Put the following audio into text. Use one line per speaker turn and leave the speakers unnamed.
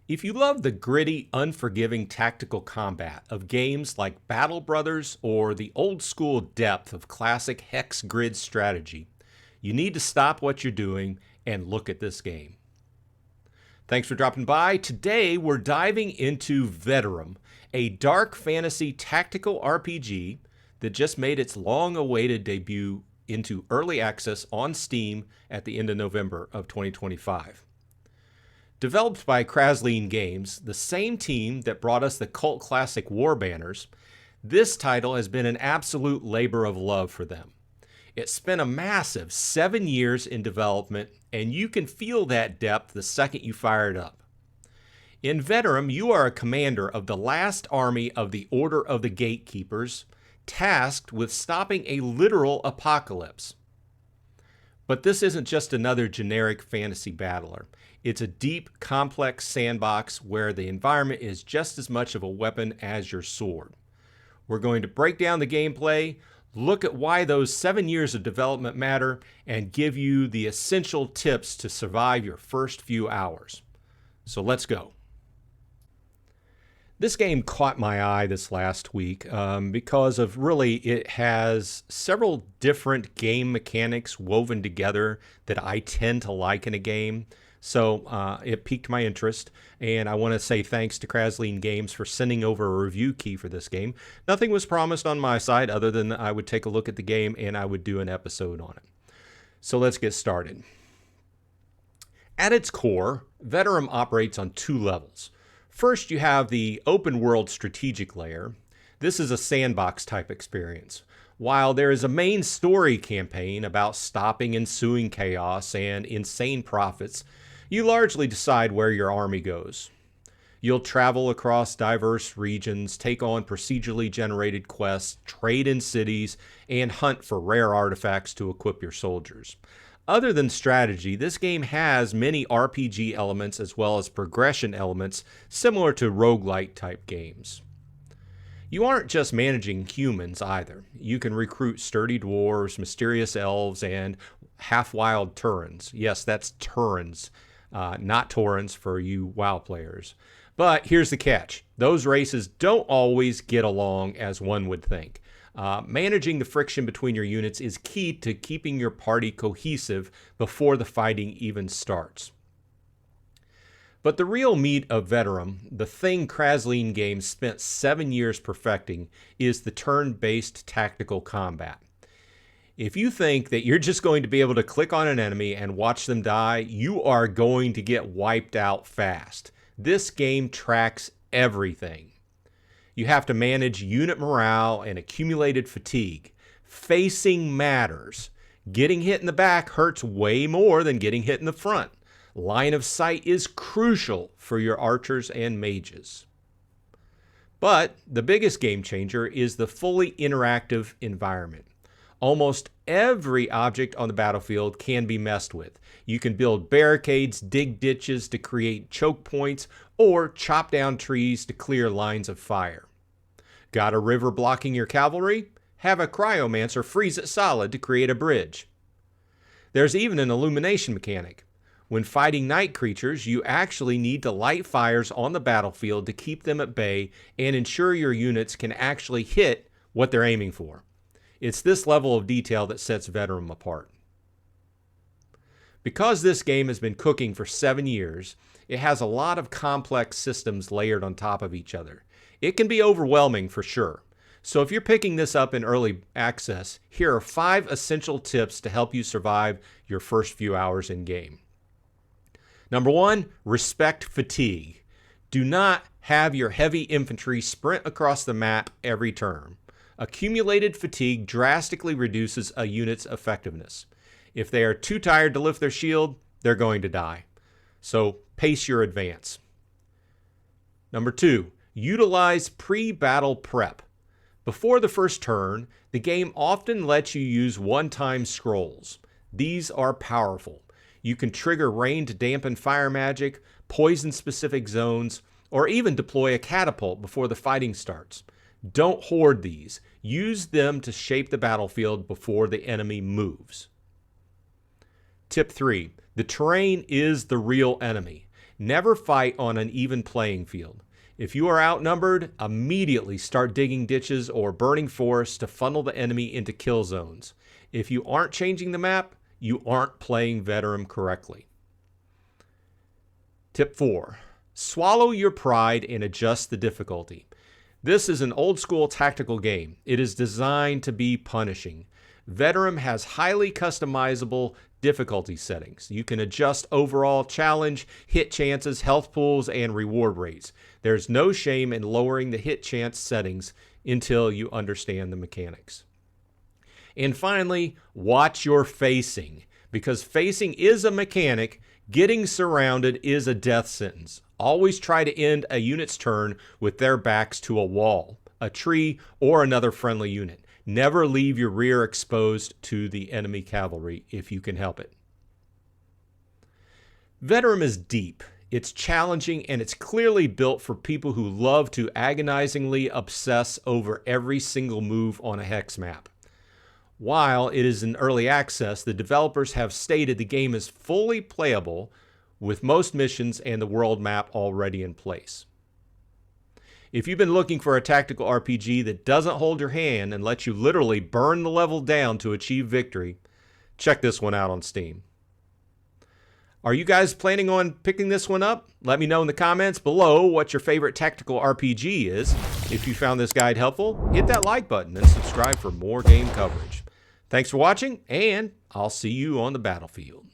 If you love the gritty, unforgiving tactical combat of games like Battle Brothers or the old school depth of classic hex-grid strategy, you need to stop what you're doing and look at this game. Thanks for dropping by. Today we're diving into Veterum, a dark fantasy tactical RPG that just made its long-awaited debut into early access on Steam at the end of November of 2025. Developed by Crasleen Games, the same team that brought us the cult classic Warbanners, this title has been an absolute labor of love for them. It spent a massive 7 years in development, and you can feel that depth the second you fire it up. In Veterum, you are a commander of the last army of the Order of the Gatekeepers, tasked with stopping a literal apocalypse. But this isn't just another generic fantasy battler. It's a deep, complex sandbox where the environment is just as much of a weapon as your sword. We're going to break down the gameplay, look at why those 7 years of development matter, and give you the essential tips to survive your first few hours. So let's go. This game caught my eye this last week because of it has several different game mechanics woven together that I tend to like in a game. So it piqued my interest, and I want to say thanks to Crasleen Games for sending over a review key for this game. Nothing was promised on my side other than I would take a look at the game and I would do an episode on it. So let's get started. At its core, Veterum operates on two levels. First, you have the open world strategic layer. This is a sandbox type experience. While there is a main story campaign about stopping ensuing chaos and insane profits, you largely decide where your army goes. You'll travel across diverse regions, take on procedurally generated quests, trade in cities, and hunt for rare artifacts to equip your soldiers. Other than strategy, this game has many RPG elements as well as progression elements similar to roguelike type games. You aren't just managing humans either. You can recruit sturdy dwarves, mysterious elves, and half-wild Turans. Yes, that's Turans, not Taurens for you WoW players. But here's the catch. Those races don't always get along as one would think. Managing the friction between your units is key to keeping your party cohesive before the fighting even starts. But the real meat of Veterum, the thing Crasleen Games spent 7 years perfecting, is the turn-based tactical combat. If you think that you're just going to be able to click on an enemy and watch them die, you are going to get wiped out fast. This game tracks everything. You have to manage unit morale and accumulated fatigue. Facing matters. Getting hit in the back hurts way more than getting hit in the front. Line of sight is crucial for your archers and mages. But the biggest game changer is the fully interactive environment. Almost every object on the battlefield can be messed with. You can build barricades, dig ditches to create choke points, or chop down trees to clear lines of fire. Got a river blocking your cavalry? Have a cryomancer freeze it solid to create a bridge. There's even an illumination mechanic. When fighting night creatures, you actually need to light fires on the battlefield to keep them at bay and ensure your units can actually hit what they're aiming for. It's this level of detail that sets Veterum apart. Because this game has been cooking for 7 years, it has a lot of complex systems layered on top of each other. It can be overwhelming for sure. So if you're picking this up in early access, here are 5 essential tips to help you survive your first few hours in game. Number 1, respect fatigue. Do not have your heavy infantry sprint across the map every turn. Accumulated fatigue drastically reduces a unit's effectiveness. If they are too tired to lift their shield, they're going to die. So pace your advance. Number 2, utilize pre-battle prep. Before the first turn, the game often lets you use one-time scrolls. These are powerful. You can trigger rain to dampen fire magic, poison specific zones, or even deploy a catapult before the fighting starts. Don't hoard these. Use them to shape the battlefield before the enemy moves. Tip 3. The terrain is the real enemy. Never fight on an even playing field. If you are outnumbered, immediately start digging ditches or burning forests to funnel the enemy into kill zones. If you aren't changing the map, you aren't playing Veterum correctly. Tip 4. Swallow your pride and adjust the difficulty. This is an old school tactical game. It is designed to be punishing. Veterum has highly customizable difficulty settings. You can adjust overall challenge, hit chances, health pools, and reward rates. There's no shame in lowering the hit chance settings until you understand the mechanics. And finally, watch your facing. Because facing is a mechanic, getting surrounded is a death sentence. Always try to end a unit's turn with their backs to a wall, a tree, or another friendly unit. Never leave your rear exposed to the enemy cavalry if you can help it. Veterum is deep, it's challenging, and it's clearly built for people who love to agonizingly obsess over every single move on a hex map. While it is in early access, the developers have stated the game is fully playable with most missions and the world map already in place. If you've been looking for a tactical RPG that doesn't hold your hand and lets you literally burn the level down to achieve victory, check this one out on Steam. Are you guys planning on picking this one up? Let me know in the comments below what your favorite tactical RPG is. If you found this guide helpful, hit that like button and subscribe for more game coverage. Thanks for watching, and I'll see you on the battlefield.